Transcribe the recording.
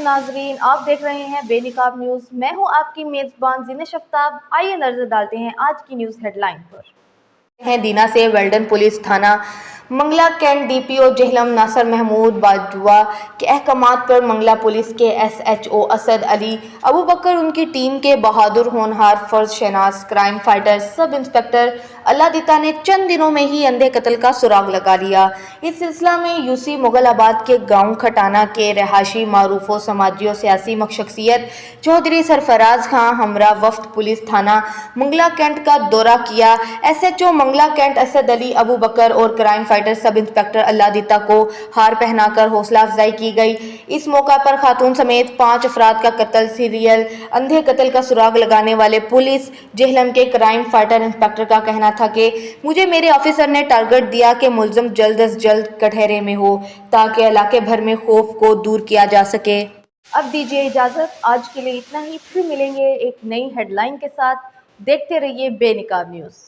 ناظرین، آپ دیکھ رہے ہیں بے نقاب نیوز۔ میں ہوں آپ کی میزبان زینت شفتاب۔ آئیے نظر ڈالتے ہیں آج کی نیوز ہیڈ لائن پر۔ دینا سے ویلڈن پولیس تھانہ منگلا کینٹ ڈی پی او جہلم ناصر محمود باجوہ کے احکامات پر منگلا پولیس کے ایس ایچ او اسد علی ابوبکر، ان کی ٹیم کے بہادر ہونہار فرض شناس crime fighter sub inspector Allah دیتا نے چند دنوں میں ہی اندھے قتل کا سراغ لگا لیا۔ اس سلسلہ میں یوسی مغل آباد کے گاؤں کھٹانہ کے رہائشی معروف و سماجی و سیاسی شخصیت چودھری سرفراز خان ہمراہ وفد پولیس تھانہ منگلا کینٹ کا دورہ کیا۔ S H O Mangla cantt Asad Ali Abubakar اور crime fighter sub inspector Allah Ditta کو ہار پہنا کر حوصلہ افزائی کی گئی۔ اس موقع پر خاتون سمیت 5 افراد کا قتل، سیریل اندھے قتل کا سراغ لگانے والے پولیس جہلم کے کرائم فائٹر انسپکٹر کا کہنا تھا کہ مجھے میرے آفیسر نے ٹارگٹ دیا کہ ملزم جلد از جلد کٹہرے میں ہو تاکہ علاقے بھر میں خوف کو دور کیا جا سکے۔ اب دیجیے اجازت، آج کے لیے اتنا ہی، پھر ملیں گے ایک نئی ہیڈ لائن کے ساتھ۔ دیکھتے رہیے بے نقاب نیوز۔